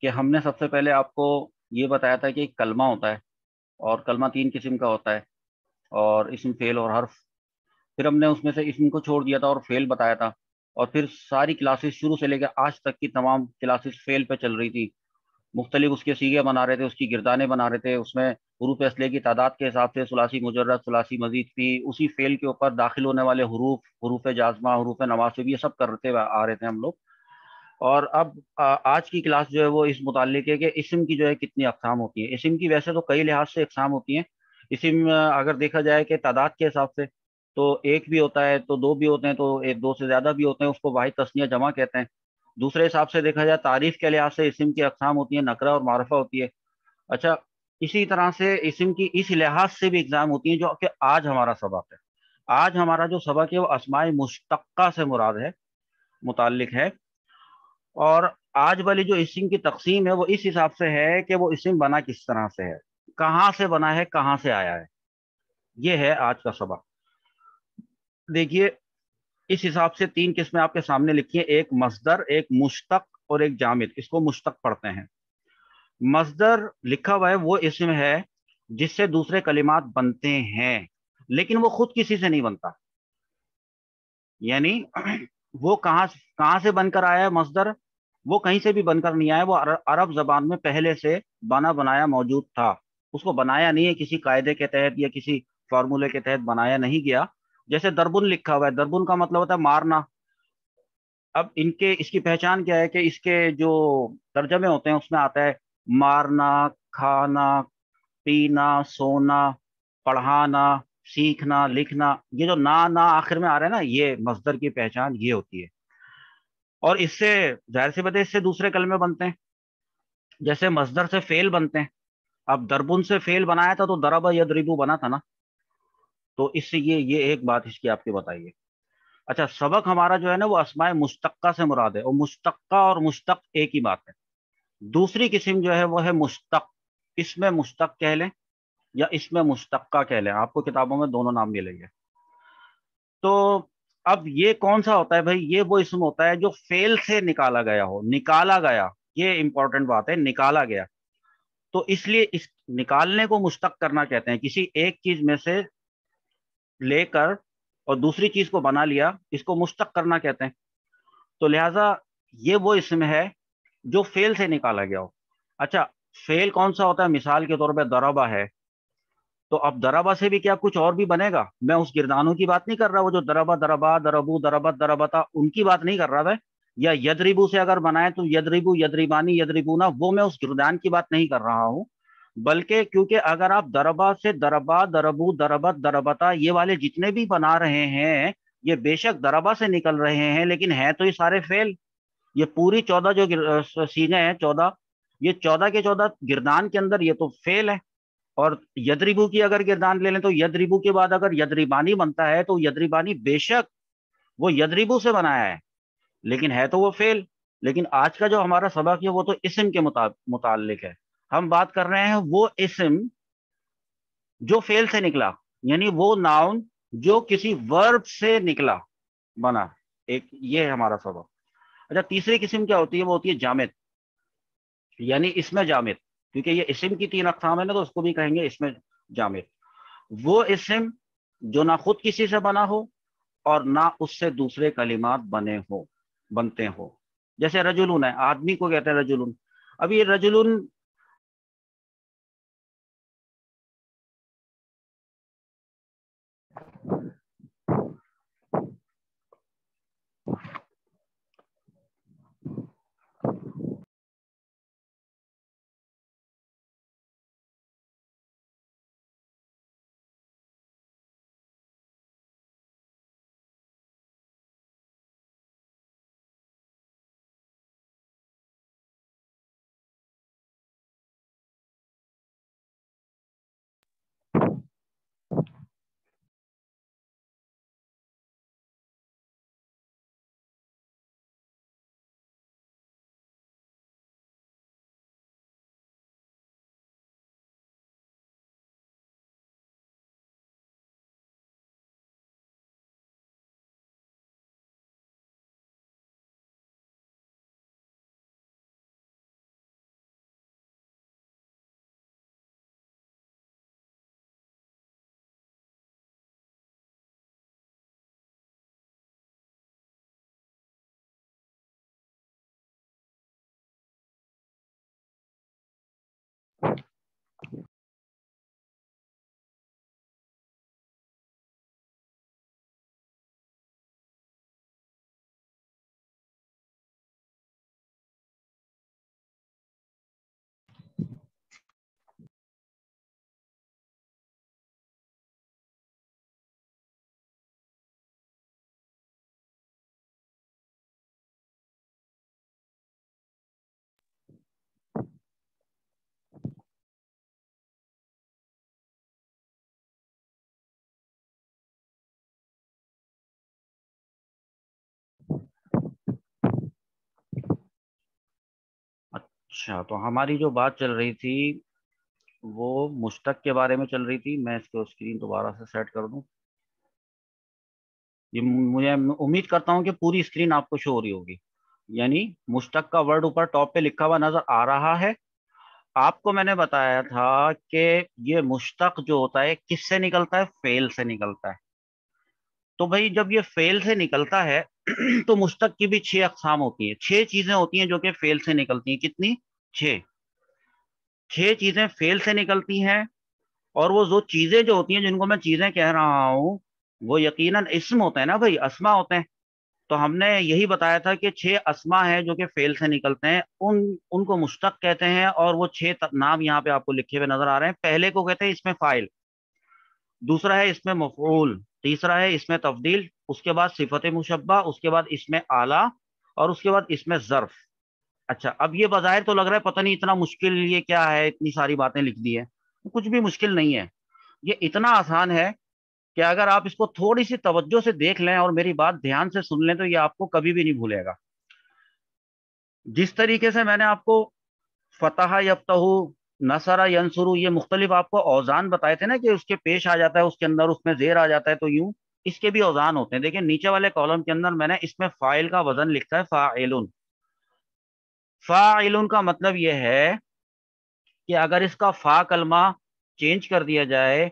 کہ ہم نے سب سے پہلے آپ کو یہ بتایا تھا کہ ایک کلمہ ہوتا ہے، اور کلمہ تین قسم کا ہوتا ہے، اور اسم، فعل اور حرف۔ پھر ہم نے اس میں سے اسم کو چھوڑ دیا تھا اور فعل بتایا تھا، اور پھر ساری کلاسز شروع سے لے کے آج تک کی تمام کلاسز فعل پہ چل رہی تھی۔ مختلف اس کے سیغے بنا رہے تھے، اس کی گردانے بنا رہے تھے، اس میں حروف اصلیہ کی تعداد کے حساب سے ثلاثی مجرد، ثلاثی مزید فی، اسی فعل کے اوپر داخل ہونے والے حروف، حروف جازمہ، حروف نواصب، یہ سب کرتے آ رہے تھے ہم لوگ۔ اور اب آج کی کلاس جو ہے وہ اس متعلق ہے کہ اسم کی جو ہے کتنی اقسام ہوتی ہیں۔ اسم کی ویسے تو کئی لحاظ سے اقسام ہوتی ہیں۔ اسم اگر دیکھا جائے کہ تعداد کے حساب سے تو ایک بھی ہوتا ہے، تو دو بھی ہوتے ہیں، تو ایک دو سے زیادہ بھی ہوتے ہیں، اس کو واحد تثنیہ جمع کہتے ہیں۔ دوسرے حساب سے دیکھا جائے تعریف کے لحاظ سے اسم کی اقسام ہوتی ہیں، نکرہ اور معرفہ ہوتی ہے۔ اچھا، اسی طرح سے اسم کی اس لحاظ سے بھی اقسام ہوتی ہیں جو کہ آج ہمارا سبق ہے۔ آج ہمارا جو سبق ہے وہ اسماء مشتقہ سے مراد ہے، متعلق ہے۔ اور آج والی جو اسم کی تقسیم ہے وہ اس حساب سے ہے کہ وہ اسم بنا کس طرح سے ہے، کہاں سے بنا ہے، کہاں سے آیا ہے۔ یہ ہے آج کا سبق۔ دیکھیے، اس حساب سے تین قسمیں آپ کے سامنے لکھی ہیں، ایک مصدر، ایک مشتق اور ایک جامد۔ اس کو مشتق پڑھتے ہیں۔ مصدر لکھا ہوا ہے وہ اسم ہے جس سے دوسرے کلمات بنتے ہیں، لیکن وہ خود کسی سے نہیں بنتا۔ یعنی وہ کہاں سے بن کر آیا ہے مصدر؟ وہ کہیں سے بھی بن کر نہیں آیا، وہ عرب زبان میں پہلے سے بنا بنایا موجود تھا۔ اس کو بنایا نہیں ہے کسی قاعدے کے تحت یا کسی فارمولے کے تحت بنایا نہیں گیا۔ جیسے دربن لکھا ہوا ہے، دربن کا مطلب ہوتا ہے مارنا۔ اب اس کی پہچان کیا ہے کہ اس کے جو ترجمے ہوتے ہیں اس میں آتا ہے مارنا، کھانا، پینا، سونا، پڑھانا، سیکھنا، لکھنا۔ یہ جو نا آخر میں آ رہا ہے نا، یہ مصدر کی پہچان یہ ہوتی ہے۔ اور اس سے ظاہر سی بات ہے اس سے دوسرے کلمے بنتے ہیں، جیسے مصدر سے فعل بنتے ہیں۔ اب دربن سے فعل بنایا تھا تو ضرب یضرب بنا تھا نا، تو اس سے یہ ایک بات اس کی آپ کی بتائیے۔ اچھا، سبق ہمارا جو ہے نا وہ اسماء مشتقہ سے مراد ہے، اور مشتقہ اور مشتق ایک ہی بات ہے۔ دوسری قسم جو ہے وہ ہے مشتق، اس میں مشتق کہہ لیں یا اس میں مشتقہ کہہ لیں، آپ کو کتابوں میں دونوں نام ملیں گے۔ تو اب یہ کون سا ہوتا ہے بھائی؟ یہ وہ اسم ہوتا ہے جو فعل سے نکالا گیا ہو، نکالا گیا، یہ امپورٹنٹ بات ہے، نکالا گیا۔ تو اس لیے اس نکالنے کو مشتق کرنا کہتے ہیں، کسی ایک چیز میں سے لے کر اور دوسری چیز کو بنا لیا، اس کو مشتق کرنا کہتے ہیں۔ تو لہٰذا یہ وہ اسم ہے جو فعل سے نکالا گیا ہو۔ اچھا، فعل کون سا ہوتا ہے؟ مثال کے طور پہ ضربہ ہے، تو اب ضربہ سے بھی کیا کچھ اور بھی بنے گا؟ میں اس گردانوں کی بات نہیں کر رہا، وہ جو ضربہ، ضربا، ضربو، ضربت، ضربتا، ان کی بات نہیں کر رہا میں۔ یا یضربو سے اگر بنائے تو یضربو، یضربانی، یضربونا، وہ میں اس گردان کی بات نہیں کر رہا ہوں۔ بلکہ کیونکہ اگر آپ ضربہ سے ضربا، ضربو، ضربت، ضربتا، یہ والے جتنے بھی بنا رہے ہیں، یہ بے شک ضربہ سے نکل رہے ہیں، لیکن ہیں تو یہ سارے فعل۔ یہ پوری 14 جو سیغے ہیں، 14، یہ 14 کے 14 گردان کے اندر یہ تو فعل ہے۔ اور یدریبو کی اگر گردان لے لیں تو یدریبو کے بعد اگر یدریبانی بنتا ہے تو یدریبانی بے شک وہ یدریبو سے بنایا ہے، لیکن ہے تو وہ فعل۔ لیکن آج کا جو ہمارا سبق ہے وہ تو اسم کے متعلق ہے۔ ہم بات کر رہے ہیں وہ اسم جو فعل سے نکلا، یعنی وہ ناؤن جو کسی ورب سے نکلا، بنا ایک، یہ ہے ہمارا سبق۔ اچھا، تیسری قسم کیا ہوتی ہے؟ وہ ہوتی ہے جامد، یعنی اسم جامد، کیونکہ یہ اسم کی تین اقسام ہے نا، تو اس کو بھی کہیں گے اسم جامد۔ وہ اسم جو نہ خود کسی سے بنا ہو اور نہ اس سے دوسرے کلمات بنتے ہو۔ جیسے رجلن ہے، آدمی کو کہتے ہیں رجلن۔ اب یہ رجلن اچھا، تو ہماری جو بات چل رہی تھی وہ مشتق کے بارے میں چل رہی تھی. میں اس کو اسکرین دوبارہ سے سیٹ کر دوں. یہ مجھے امید کرتا ہوں کہ پوری اسکرین آپ کو شو ہو رہی ہوگی. یعنی مشتق کا ورڈ اوپر ٹاپ پہ لکھا ہوا نظر آ رہا ہے. آپ کو میں نے بتایا تھا کہ یہ مشتق جو ہوتا ہے کس سے نکلتا ہے؟ فعل سے نکلتا ہے. تو بھائی جب یہ فعل سے نکلتا ہے تو مشتق کی بھی 6 اقسام ہوتی ہیں. 6 چیزیں ہوتی ہیں جو کہ فعل سے نکلتی ہیں. کتنی؟ 6. 6 چیزیں فعل سے نکلتی ہیں. اور وہ جو چیزیں جو ہوتی ہیں جن کو میں چیزیں کہہ رہا ہوں وہ یقیناً اسم ہوتے ہیں نا بھائی، اسما ہوتے ہیں. تو ہم نے یہی بتایا تھا کہ 6 اسما ہیں جو کہ فعل سے نکلتے ہیں، ان کو مشتق کہتے ہیں. اور وہ 6 نام یہاں پہ آپ کو لکھے ہوئے نظر آ رہے ہیں. پہلے کو کہتے ہیں اس میں فاعل، دوسرا ہے اس میں مفعول، تیسرا ہے اس میں تفضیل، اس کے بعد صفت مشبہ، اس کے بعد اس میں اعلی، اور اس کے بعد اس میں ظرف. اچھا، اب یہ بظاہر تو لگ رہا ہے پتہ نہیں اتنا مشکل یہ کیا ہے، اتنی ساری باتیں لکھ دی ہے. کچھ بھی مشکل نہیں ہے، یہ اتنا آسان ہے کہ اگر آپ اس کو تھوڑی سی توجہ سے دیکھ لیں اور میری بات دھیان سے سن لیں تو یہ آپ کو کبھی بھی نہیں بھولے گا. جس طریقے سے میں نے آپ کو فتح یفتح، نصر ینصر، یہ مختلف آپ کو اوزان بتائے تھے نا کہ اس کے پیش آ جاتا ہے، اس کے اندر اس میں زیر آ جاتا ہے، تو یوں اس کے بھی اوزان ہوتے ہیں. دیکھیں نیچے والے کالم کے اندر میں نے اس میں فاعل کا وزن لکھا ہے فاعلن. فاعلن کا مطلب یہ ہے کہ اگر اس کا فا کلمہ چینج کر دیا جائے،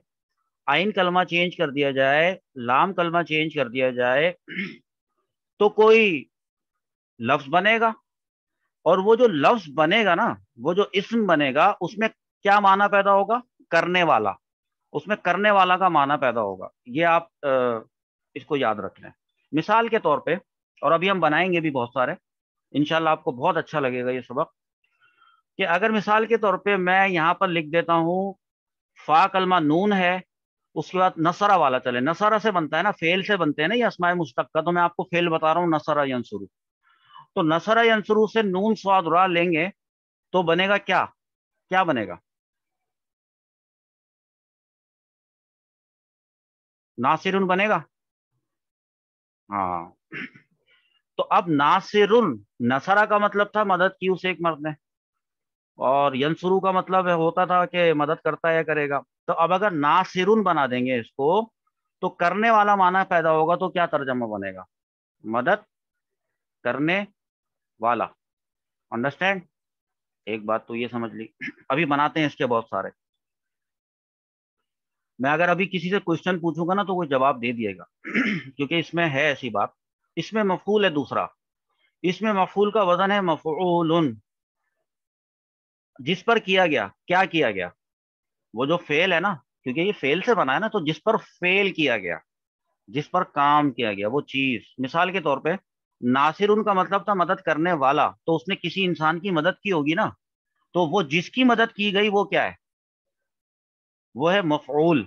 عین کلمہ چینج کر دیا جائے، لام کلمہ چینج کر دیا جائے تو کوئی لفظ بنے گا. اور وہ جو لفظ بنے گا نا، وہ جو اسم بنے گا، اس میں کیا معنی پیدا ہوگا؟ کرنے والا. اس میں کرنے والا کا معنی پیدا ہوگا. یہ آپ اس کو یاد رکھ لیں. مثال کے طور پہ، اور ابھی ہم بنائیں گے بھی بہت سارے، انشاءاللہ آپ کو بہت اچھا لگے گا یہ سبق. کہ اگر مثال کے طور پہ میں یہاں پر لکھ دیتا ہوں فا کلمہ نون ہے، اس کے بعد نصرہ والا چلے. نصرہ سے بنتا ہے نا، فعل سے بنتے ہیں نا یہ اسماء مشتقہ. تو میں آپ کو فعل بتا رہا ہوں، نصرہ ینصرو. تو نصرہ ینصرو سے نون صاد را لیں گے تو بنے گا کیا؟ کیا بنے گا؟ ناصرن بنے گا. ہاں. تو اب ناصرن، نصرہ کا مطلب تھا مدد کی اسے ایک مرد نے، اور ینصرو کا مطلب ہوتا تھا کہ مدد کرتا ہے یا کرے گا. تو اب اگر ناصرن بنا دیں گے اس کو تو کرنے والا معنی پیدا ہوگا. تو کیا ترجمہ بنے گا؟ مدد کرنے والا. انڈرسٹینڈ؟ ایک بات تو یہ سمجھ لی. ابھی بناتے ہیں اس کے بہت سارے. میں اگر ابھی کسی سے کوشچن پوچھوں گا نا تو وہ جواب دے دیے گا کیونکہ اس میں ہے ایسی بات. اس میں مفعول ہے دوسرا. اس میں مفعول کا وزن ہے مفعول. جس پر کیا گیا، کیا کیا گیا؟ وہ جو فعل ہے نا، کیونکہ یہ فعل سے بنا ہے نا، تو جس پر فعل کیا گیا، جس پر کام کیا گیا وہ چیز. مثال کے طور پہ ناصر ان کا مطلب تھا مدد کرنے والا، تو اس نے کسی انسان کی مدد کی ہوگی نا. تو وہ جس کی مدد کی گئی وہ کیا ہے؟ وہ ہے مفعول.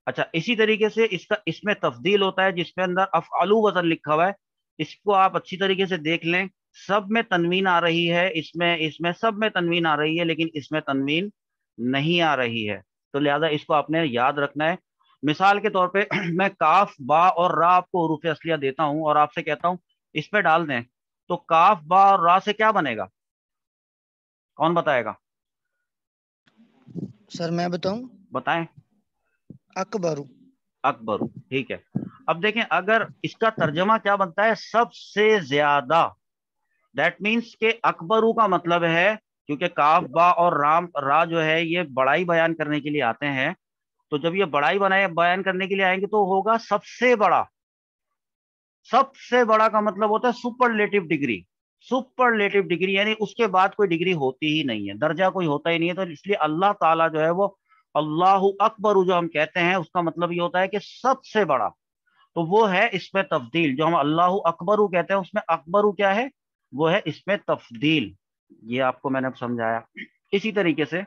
اچھا، اسی طریقے سے اس کا اس میں تفضیل ہوتا ہے جس میں اندر افعلو وزن لکھا ہوا ہے. اس کو آپ اچھی طریقے سے دیکھ لیں. سب میں تنوین آ رہی ہے، اس میں سب میں تنوین آ رہی ہے، لیکن اس میں تنوین نہیں آ رہی ہے. تو لہذا اس کو آپ نے یاد رکھنا ہے. مثال کے طور پہ میں کاف با اور را آپ کو حروف اصلیہ دیتا ہوں اور آپ سے کہتا ہوں اس پہ ڈال دیں، تو کاف با اور را سے کیا بنے گا؟ کون بتائے گا؟ سر میں بتاؤں؟ بتائیں. اکبرو. اکبر. ٹھیک ہے. اب دیکھیں اگر اس کا ترجمہ کیا بنتا ہے؟ سب سے زیادہ. دیٹ مینس کہ اکبرو کا مطلب ہے، کیونکہ کاف با اور رام را جو ہے یہ بڑائی بیان کرنے کے لیے آتے ہیں. تو جب یہ بڑائی بیان کرنے کے لیے آئیں گے تو ہوگا سب سے بڑا. سب سے بڑا کا مطلب ہوتا ہے سپرلیٹو ڈگری. سپرلیٹو ڈگری یعنی اس کے بعد کوئی ڈگری ہوتی ہی نہیں ہے، درجہ کوئی ہوتا ہی نہیں ہے. تو اس لیے اللہ تعالیٰ جو ہے وہ اللہ اکبر جو ہم کہتے ہیں اس کا مطلب یہ ہوتا ہے کہ سب سے بڑا. تو وہ ہے اس میں تفضیل. جو ہم اللہ اکبر کہتے ہیں اس میں اکبر کیا ہے؟ وہ ہے اس میں تفضیل. یہ آپ کو میں نے سمجھایا. اسی طریقے سے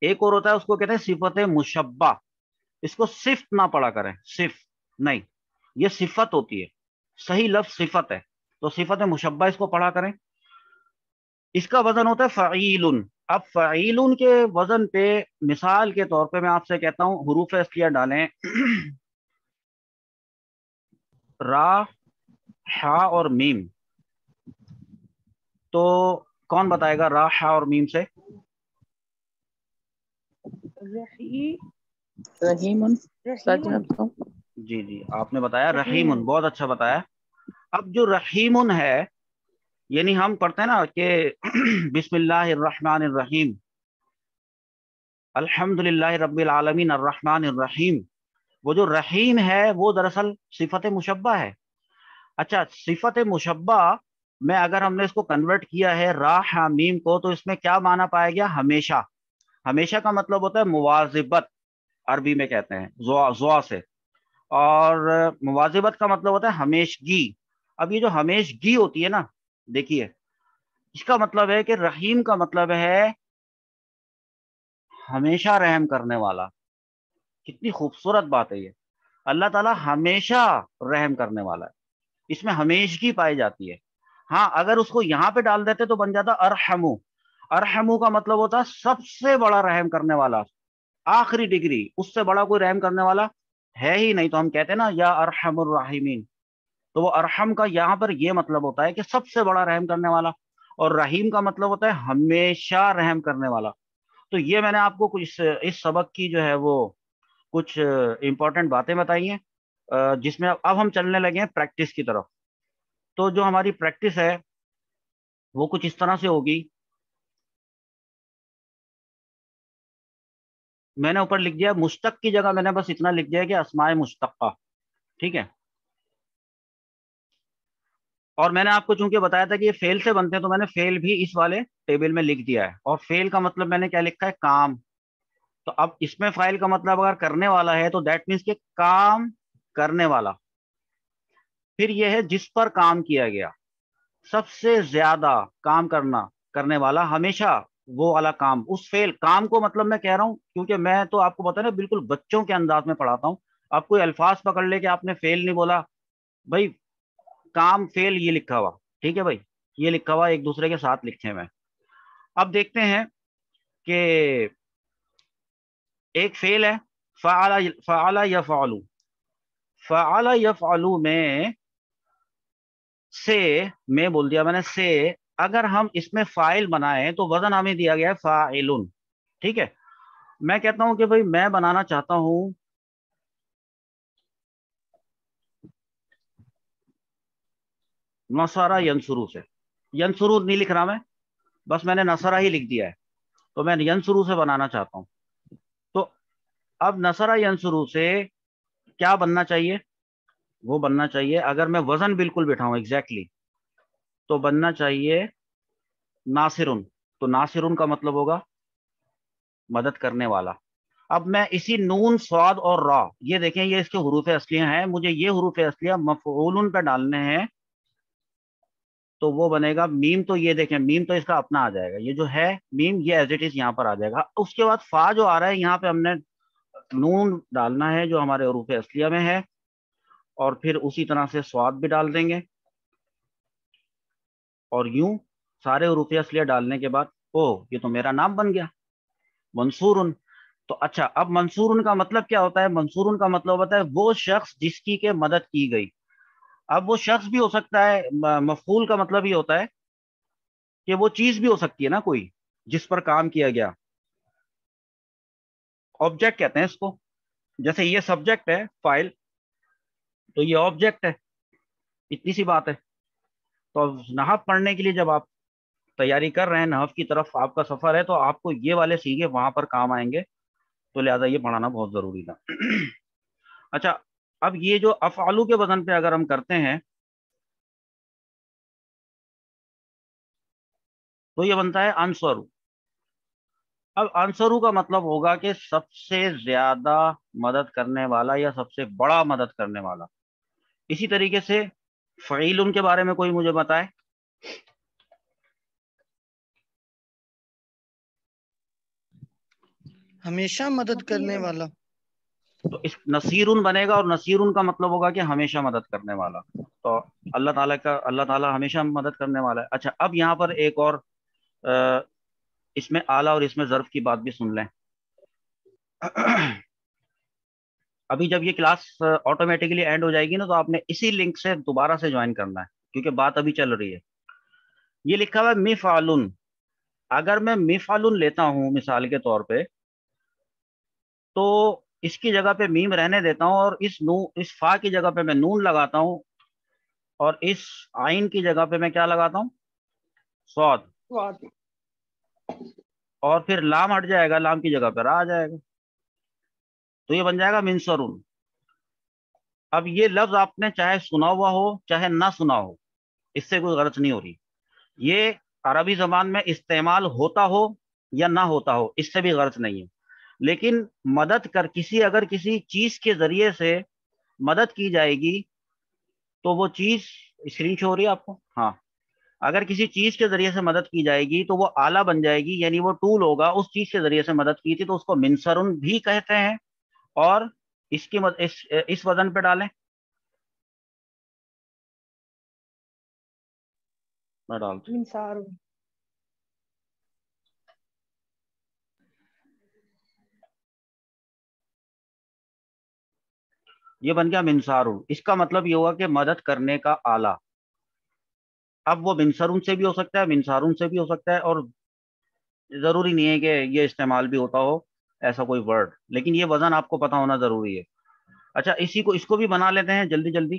ایک اور ہوتا ہے، اس کو کہتے ہیں صفت مشبہ. اس کو صفت نہ پڑھا کریں، صفت نہیں، یہ صفت ہوتی ہے. صحیح لفظ صفت ہے. تو صفت مشبہ اس کو پڑھا کریں. اس کا وزن ہوتا ہے فعیل. اب فعیل کے وزن پہ مثال کے طور پہ میں آپ سے کہتا ہوں حروف اصلیہ ڈالیں را، ہا اور میم. تو کون بتائے گا را ہا اور میم سے؟ رحیم جی جی آپ نے بتایا رحیم، بہت اچھا بتایا. اب جو رحیم ہے، یعنی ہم پڑھتے ہیں نا کہ بسم اللہ الرحمن الرحیم، الحمد للہ رب العالمین الرحمن الرحیم، وہ جو رحیم ہے وہ دراصل صفت مشبہ ہے. اچھا، صفت مشبہ میں اگر ہم نے اس کو کنورٹ کیا ہے را ہا میم کو، تو اس میں کیا معنی پایا گیا؟ ہمیشہ. ہمیشہ کا مطلب ہوتا ہے مواظبت، عربی میں کہتے ہیں زوا سے، اور مواظبت کا مطلب ہوتا ہے ہمیشگی. اب یہ جو ہمیشگی ہوتی ہے نا، دیکھیے اس کا مطلب ہے کہ رحیم کا مطلب ہے ہمیشہ رحم کرنے والا. کتنی خوبصورت بات ہے یہ. اللہ تعالیٰ ہمیشہ رحم کرنے والا ہے، اس میں ہمیشگی پائی جاتی ہے. ہاں اگر اس کو یہاں پہ ڈال دیتے تو بن جاتا ارحمو. ارحمو کا مطلب ہوتا ہے سب سے بڑا رحم کرنے والا، آخری ڈگری، اس سے بڑا کوئی رحم کرنے والا ہے ہی نہیں. تو ہم کہتے ہیں نا یا ارحم الراحمین، تو وہ ارحم کا یہاں پر یہ مطلب ہوتا ہے کہ سب سے بڑا رحم کرنے والا، اور رحیم کا مطلب ہوتا ہے ہمیشہ رحم کرنے والا. تو یہ میں نے آپ کو کچھ اس سبق کی جو ہے وہ کچھ امپورٹنٹ باتیں بتائی ہیں، جس میں اب ہم چلنے لگے ہیں پریکٹس کی طرف. تو جو ہماری پریکٹس ہے وہ کچھ اس طرح سے ہوگی. میں نے اوپر لکھ دیا مشتق کی جگہ میں نے بس اتنا لکھ دیا کہ اسماء مشتقہ، ٹھیک ہے. اور میں نے آپ کو چونکہ بتایا تھا کہ یہ فعل سے بنتے ہیں، تو میں نے فعل بھی اس والے ٹیبل میں لکھ دیا ہے. اور فعل کا مطلب میں نے کیا لکھا ہے؟ کام. تو اب اس میں فاعل کا مطلب اگر کرنے والا ہے تو دیٹ مینس کہ کام کرنے والا. پھر یہ ہے جس پر کام کیا گیا، سب سے زیادہ کام کرنے والا، ہمیشہ وہ والا کام. اس فعل کام کو مطلب میں کہہ رہا ہوں کیونکہ میں تو آپ کو پتا ہے نا بالکل بچوں کے انداز میں پڑھاتا ہوں. آپ کوئی الفاظ پکڑ لے کہ آپ نے فعل نہیں بولا، بھائی کام فعل یہ لکھا ہوا، ٹھیک ہے بھائی، یہ لکھا ہوا ایک دوسرے کے ساتھ لکھے میں. اب دیکھتے ہیں کہ ایک فعل ہے فعل یفعل. فعل یفعل میں سے، میں بول دیا میں نے سے، اگر ہم اس میں فاعل بنائیں تو وزن ہمیں دیا گیا ہے فاعل، ٹھیک ہے. میں کہتا ہوں کہ بھائی میں بنانا چاہتا ہوں نصرہ ینصرو سے. ینصرو نہیں لکھ رہا میں، بس میں نے نصرہ ہی لکھ دیا ہے. تو میں ینصرو سے بنانا چاہتا ہوں. تو اب نصرہ ینصرو سے کیا بننا چاہیے؟ وہ بننا چاہیے، اگر میں وزن بالکل بٹھاؤں ایگزیکٹلی، تو بننا چاہیے ناصرن. تو ناصرن کا مطلب ہوگا مدد کرنے والا. اب میں اسی نون صاد اور را، یہ دیکھیں یہ اس کے حروف اصلیہ ہیں، مجھے یہ حروف اصلیہ مفعول پہ ڈالنے ہیں، تو وہ بنے گا میم. تو یہ دیکھیں میم تو اس کا اپنا آ جائے گا، یہ جو ہے میم یہ ایز اٹ از یہاں پر آ جائے گا. اس کے بعد فا جو آ رہا ہے یہاں پہ ہم نے نون ڈالنا ہے جو ہمارے حروف اصلیہ میں ہے، اور پھر اسی طرح سے سواد بھی ڈال دیں گے، اور یوں سارے حروف اصلیہ ڈالنے کے بعد یہ تو میرا نام بن گیا منصورن. تو اچھا اب منصورن کا مطلب کیا ہوتا ہے؟ منصورن کا مطلب ہوتا ہے وہ شخص جس کی کہ مدد کی گئی. اب وہ شخص بھی ہو سکتا ہے، مفعول کا مطلب یہ ہوتا ہے کہ وہ چیز بھی ہو سکتی ہے نا کوئی جس پر کام کیا گیا. آبجیکٹ کہتے ہیں اس کو. جیسے یہ سبجیکٹ ہے فائل، تو یہ آبجیکٹ ہے. اتنی سی بات ہے. تو نحو پڑھنے کے لیے جب آپ تیاری کر رہے ہیں، نحو کی طرف آپ کا سفر ہے، تو آپ کو یہ والے سیگے وہاں پر کام آئیں گے، تو لہذا یہ پڑھانا بہت ضروری تھا. اچھا اب یہ جو افعلو کے وزن پہ اگر ہم کرتے ہیں تو یہ بنتا ہے انصرو. اب انصرو کا مطلب ہوگا کہ سب سے زیادہ مدد کرنے والا یا سب سے بڑا مدد کرنے والا. اسی طریقے سے فعیل کے بارے میں کوئی مجھے بتائے. ہمیشہ مدد کرنے والا. تو اس نصیرن بنے گا، اور نصیرن کا مطلب ہوگا کہ ہمیشہ مدد کرنے والا. تو اللہ تعالیٰ ہمیشہ مدد کرنے والا ہے. اچھا اب یہاں پر ایک اور اس میں آلہ اور اس میں ظرف کی بات بھی سن لیں. ابھی جب یہ کلاس آٹومیٹکلی اینڈ ہو جائے گی نا، تو آپ نے اسی لنک سے دوبارہ سے جوائن کرنا ہے کیونکہ بات ابھی چل رہی ہے. یہ لکھا ہوا ہے مفعلن. اگر میں مفعلن لیتا ہوں مثال کے طور پہ تو اس کی جگہ پہ میم رہنے دیتا ہوں اور اس فا کی جگہ پہ میں نون لگاتا ہوں اور اس عین کی جگہ پہ میں کیا لگاتا ہوں؟ صاد. اور پھر لام ہٹ جائے گا، لام کی جگہ پہ را آ جائے گا، تو یہ بن جائے گا منصرون. اب یہ لفظ آپ نے چاہے سنا ہوا ہو چاہے نہ سنا ہو، اس سے کوئی غلط نہیں ہو رہی. یہ عربی زبان میں استعمال ہوتا ہو یا نہ ہوتا ہو، اس سے بھی غلط نہیں ہے. لیکن مدد کر اگر کسی چیز کے ذریعے سے مدد کی جائے گی تو وہ چیز اسکرین شو ہو رہی ہے آپ کو؟ ہاں. اگر کسی چیز کے ذریعے سے مدد کی جائے گی تو وہ آلہ بن جائے گی، یعنی وہ ٹول ہوگا. اس چیز کے ذریعے سے مدد کی تھی تو اس کو منصرن بھی کہتے ہیں. اور اس وزن پہ ڈالیں، میں ڈالتا ہوں. منصار. یہ بن گیا منصارون. اس کا مطلب یہ ہوا کہ مدد کرنے کا آلہ. اب وہ منصرون سے بھی ہو سکتا ہے، منصارون سے بھی ہو سکتا ہے، اور ضروری نہیں ہے کہ یہ استعمال بھی ہوتا ہو ایسا کوئی ورڈ، لیکن یہ وزن آپ کو پتا ہونا ضروری ہے. اچھا اس کو بھی بنا لیتے ہیں جلدی جلدی.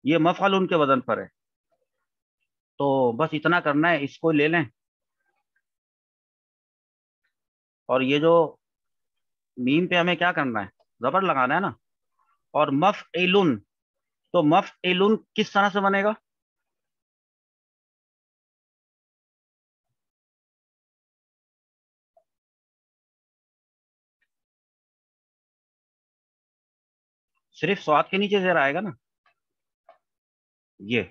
یہ مفعلون کے وزن پر ہے، تو بس اتنا کرنا ہے، اس کو لے لیں اور یہ جو میم پہ ہمیں کیا کرنا ہے؟ زبر لگانا ہے نا. اور مفعلن، تو مفعلن کس طرح سے بنے گا؟ صرف سواد کے نیچے زیر آئے گا نا. یہ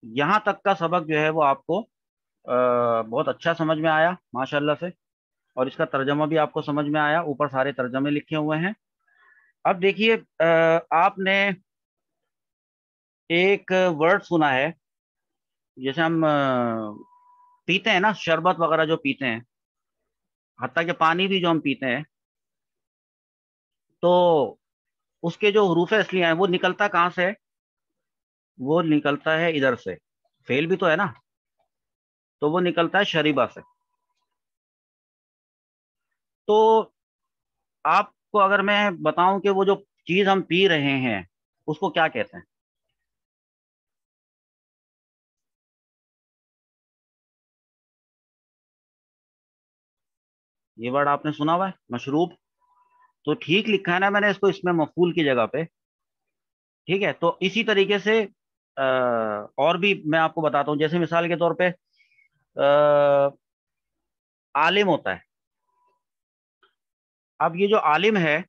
یہاں تک کا سبق جو ہے وہ آپ کو بہت اچھا سمجھ میں آیا ماشاءاللہ سے، اور اس کا ترجمہ بھی آپ کو سمجھ میں آیا. اوپر سارے ترجمے لکھے ہوئے ہیں. اب دیکھیے آپ نے ایک ورڈ سنا ہے، جیسے ہم پیتے ہیں نا شربت وغیرہ جو پیتے ہیں، حتیٰ کہ پانی بھی جو ہم پیتے ہیں، تو اس کے جو حروف اصلیہ ہیں وہ نکلتا کہاں سے؟ وہ نکلتا ہے ادھر سے. فعل بھی تو ہے نا، تو وہ نکلتا ہے شریبہ سے. تو آپ کو اگر میں بتاؤں کہ وہ جو چیز ہم پی رہے ہیں اس کو کیا کہتے ہیں؟ یہ ورڈ آپ نے سنا ہوا ہے، مشروب. تو ٹھیک لکھا ہے نا میں نے اس کو اس میں مفعول کی جگہ پہ. ٹھیک ہے، تو اسی طریقے سے اور بھی میں آپ کو بتاتا ہوں. جیسے مثال کے طور پہ عالم ہوتا ہے. اب یہ جو عالم ہے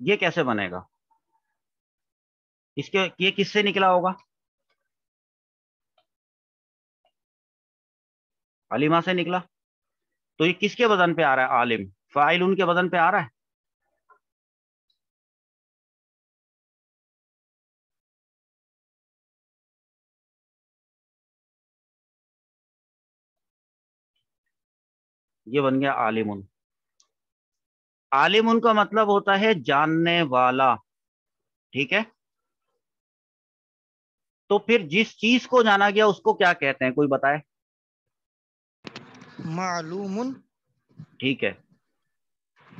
یہ کیسے بنے گا؟ یہ کس سے نکلا ہوگا؟ علیمہ سے نکلا. تو یہ کس کے وزن پہ آ رہا ہے؟ عالم. فاعلون کے وزن پہ آ رہا ہے. یہ بن گیا عالمون. عالمون کا مطلب ہوتا ہے جاننے والا. ٹھیک ہے، تو پھر جس چیز کو جانا گیا اس کو کیا کہتے ہیں؟ کوئی بتائے. معلوم. ٹھیک ہے،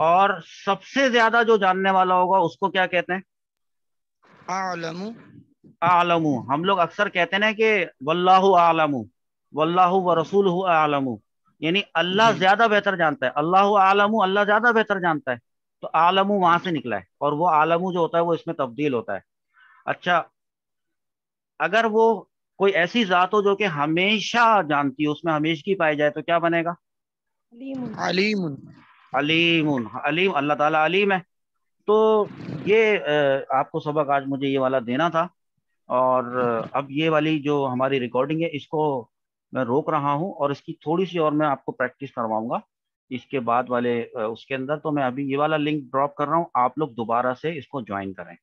اور سب سے زیادہ جو جاننے والا ہوگا اس کو کیا کہتے ہیں؟ اعلم. اعلم. ہم لوگ اکثر کہتے ہیں نا کہ واللہ اعلم، واللہ ورسولہ اعلم، یعنی اللہ جی. زیادہ بہتر جانتا ہے. اللہ اعلم، اللہ زیادہ بہتر جانتا ہے. تو اعلم وہاں سے نکلا ہے، اور وہ عالم جو ہوتا ہے وہ اس میں تبدیل ہوتا ہے. اچھا، اگر وہ کوئی ایسی ذات ہو جو کہ ہمیشہ جانتی ہے، اس میں ہمیشگی پائی جائے، تو کیا بنے گا؟ علیم. علیم. علیم، اللہ تعالیٰ علیم ہے. تو یہ آپ کو سبق آج مجھے یہ والا دینا تھا. اور اب یہ والی جو ہماری ریکارڈنگ ہے اس کو میں روک رہا ہوں، اور اس کی تھوڑی سی اور میں آپ کو پریکٹس کرواؤں گا اس کے بعد والے اس کے اندر. تو میں ابھی یہ والا لنک ڈراپ کر رہا ہوں، آپ لوگ دوبارہ سے اس کو جوائن کریں.